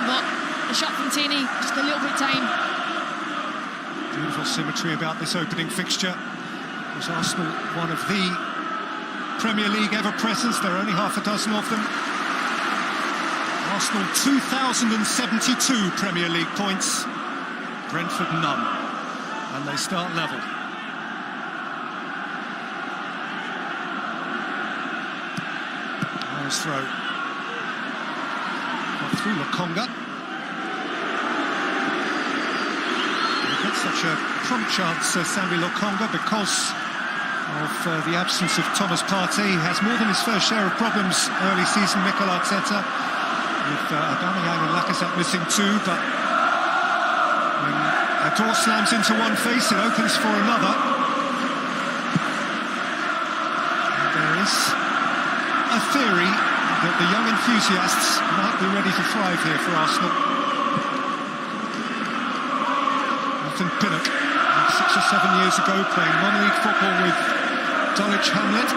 but the shot from Tierney, just a little bit tame. Beautiful symmetry about this opening fixture. Was Arsenal one of the Premier League ever presents? There are only half a dozen of them. Arsenal 2,072 Premier League points, Brentford none, and they start level. Nice throw. Got through Lokonga. He gets such a prompt chance, Sambi Lokonga, because of the absence of Thomas Partey. He has more than his fair share of problems early season, Mikel Arteta, with Aubameyang and Lacazette missing too, but when a door slams into one face, it opens for another. And there is a theory that the young enthusiasts might be ready to thrive here for Arsenal. Nathan Pinnock, 6 or 7 years ago, playing non-league football with Dulwich Hamlet.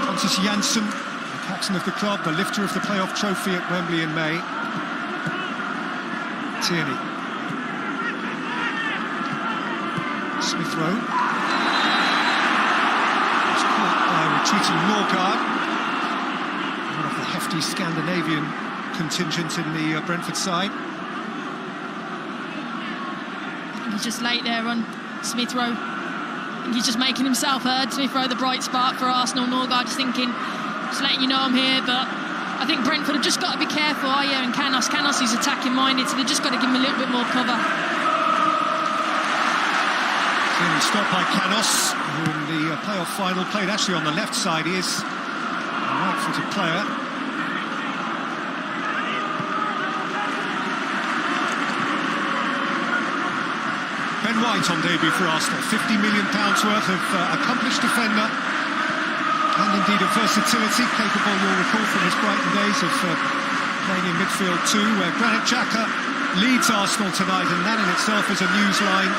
Pontus Jansson, the captain of the club, the lifter of the playoff trophy at Wembley in May. Tierney. Smith Rowe. Was caught by retreating Norgard. One of the hefty Scandinavian contingent in the Brentford side. He's just late there on Smith Rowe. He's just making himself heard. Smith Rowe, the bright spark for Arsenal. Norgard just thinking, just letting you know I'm here. But I think Brentford have just got to be careful. Ayer and Canos. Canos is attacking minded, so they've just got to give him a little bit more cover. Stopped by Canos, who in the playoff final played actually on the left side. He is a right-footed player. Ben White on debut for Arsenal, £50 million worth of accomplished defender, and indeed of versatility, capable, you'll recall from his Brighton days, of playing in midfield too, where Granit Xhaka leads Arsenal tonight, and that in itself is a newsline.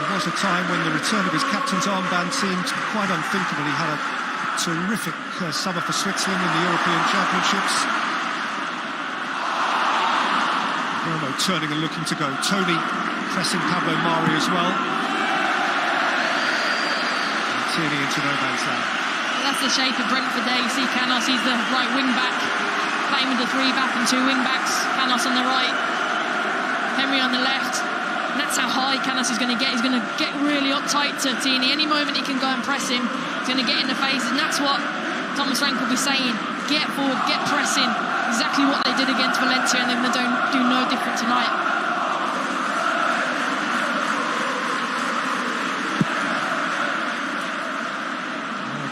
There was a time when the return of his captain's armband seemed quite unthinkable. He had a terrific summer for Switzerland in the European Championships. Vermo turning and looking to go. Tony pressing Pablo Mari as well. And Tierney into no man's land. Well, that's the shape of Brentford there. You see Canos, he's the right wing-back, playing with the 3-back and 2 wing-backs. Canos on the right, Henry on the left. And that's how high Canos is going to get. He's going to get really uptight to Tierney. Any moment he can go and press him, he's going to get in the face. And that's what Thomas Frank will be saying. Get forward, get pressing. Exactly what they did against Valencia, and they're going to do no different tonight.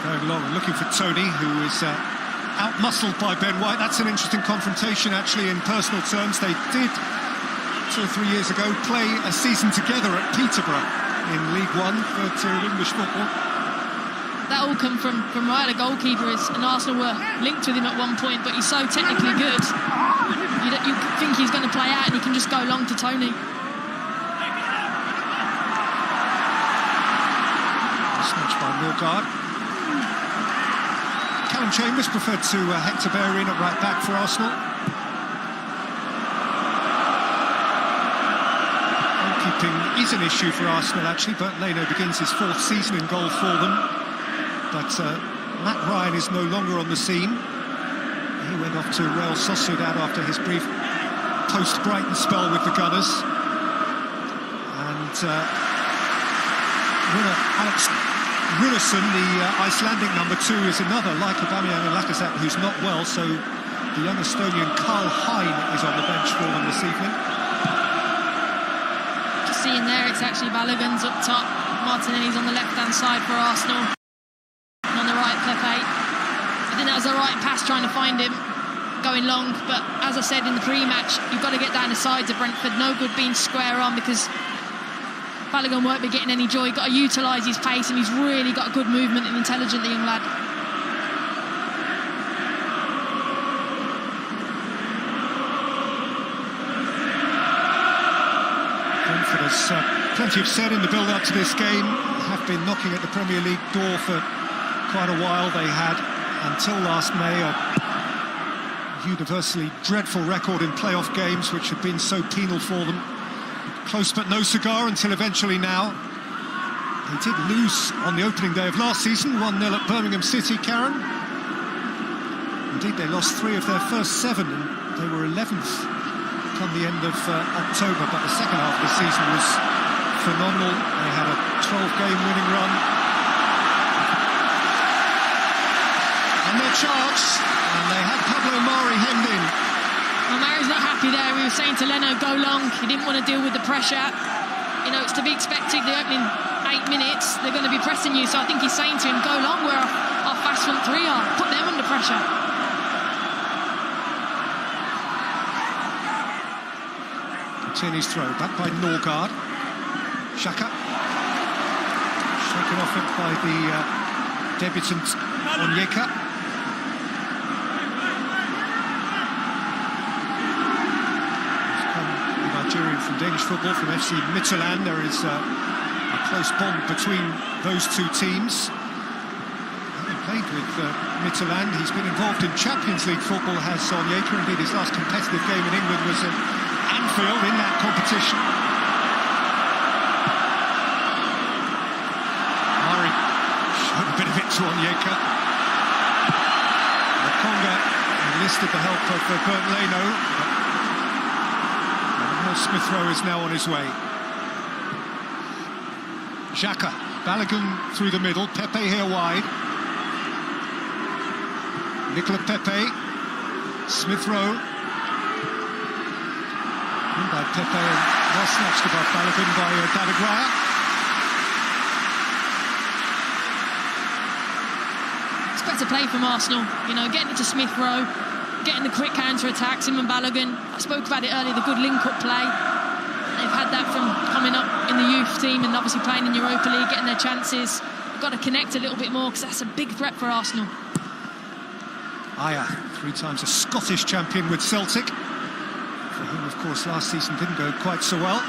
Going along and looking for Tony, who is out-muscled by Ben White. That's an interesting confrontation, actually, in personal terms. They did 2 or 3 years ago play a season together at Peterborough in League One for English football. That all come from Raya, the goalkeeper, and Arsenal were linked with him at one point, but he's so technically good. You think he's going to play out and he can just go long to Tony. Snatched by Norgard. Callum Chambers preferred to Hector Bellerin at right back for Arsenal. Goalkeeping is an issue for Arsenal, actually, but Leno begins his 4th season in goal for them. But Matt Ryan is no longer on the scene. He went off to Real Sociedad after his brief post-Brighton spell with the Gunners. And winner Alex Runarsson, the Icelandic number 2, is another, like Aubameyang and Lacazette, who's not well, so the young Estonian Karl Hein is on the bench for them this evening. Just seeing there, it's actually Balogun's up top. Martinelli's on the left-hand side for Arsenal. And on the right, Pepe. I think that was the right pass, trying to find him, going long, but as I said in the pre-match, you've got to get down the sides of Brentford. No good being square on, because Balogun won't be getting any joy. Got to utilise his pace, and he's really got good movement and intelligent, the young lad. Brentford, as plenty have said in the build-up to this game, have been knocking at the Premier League door for quite a while. They had, until last May, a universally dreadful record in playoff games, which have been so penal for them. Close but no cigar until eventually now. They did lose on the opening day of last season, 1-0 at Birmingham City, Karen. Indeed, they lost 3 of their first 7, and they were 11th come the end of October, but the second half of the season was phenomenal. They had a 12-game winning run. And their chance, and they had Pablo Mari hemmed in. Well, Mari's not happy there. We were saying to Leno, go long. He didn't want to deal with the pressure. You know, it's to be expected. The opening 8 minutes, they're going to be pressing you. So I think he's saying to him, go long where our fast front 3 are. Put them under pressure. Tierney's throw, back by Norgard. Xhaka. Shaken off it by the debutant Onyeka. The Nigerian from Danish football, from FC Midtjylland. There is a close bond between those two teams. He played with Midtjylland. He's been involved in Champions League football, has Onyeka. Indeed, his last competitive game in England was at Anfield in that competition. Murray showed a bit of it to Onyeka. Conga enlisted the help of Bernd Leno. Smith Rowe is now on his way. Xhaka, Balogun through the middle, Pepe here wide. Nicola Pepe, Smith Rowe. In by Pepe and well snatched above Balogun by David Raya. It's better play from Arsenal, you know, getting it to Smith Rowe, getting the quick counter-attacks, him and Balogun. I spoke about it earlier, the good link-up play. They've had that from coming up in the youth team and obviously playing in Europa League, getting their chances. They've got to connect a little bit more because that's a big threat for Arsenal. Aya, 3 times a Scottish champion with Celtic, for whom, of course, last season didn't go quite so well.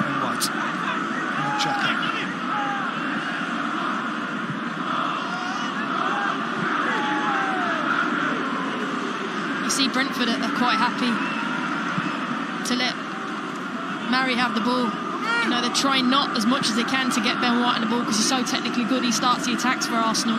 And White, and Xhaka. You see Brentford are quite happy to let Mari have the ball. You know, they're trying not as much as they can to get Ben White on the ball because he's so technically good. He starts the attacks for Arsenal.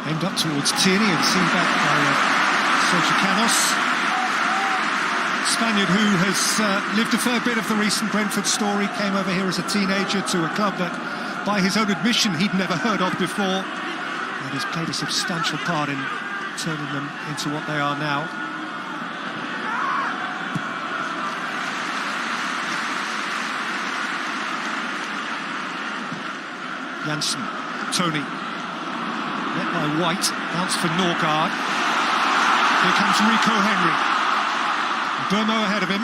Aimed up towards Tierney and seen back by Sergio Canos. Spaniard who has lived a fair bit of the recent Brentford story, came over here as a teenager to a club that, by his own admission, he'd never heard of before, and has played a substantial part in turning them into what they are now. Janssen, Tony. Met by White, bounce for Norgard. Here comes Rico Henry. Burmo ahead of him.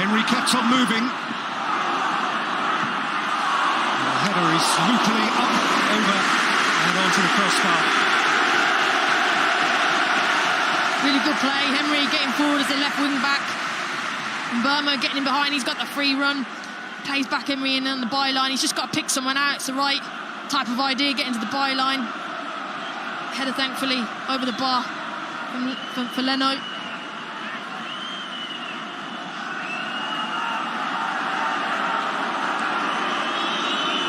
Henry kept on moving. And the header is loopily up, over, and onto the crossbar. Really good play. Henry getting forward as the left wing back. And Burmo getting in behind. He's got the free run. Plays back Henry in on the byline. He's just got to pick someone out. It's the right type of idea, getting to the byline. Header, thankfully, over the bar for Leno.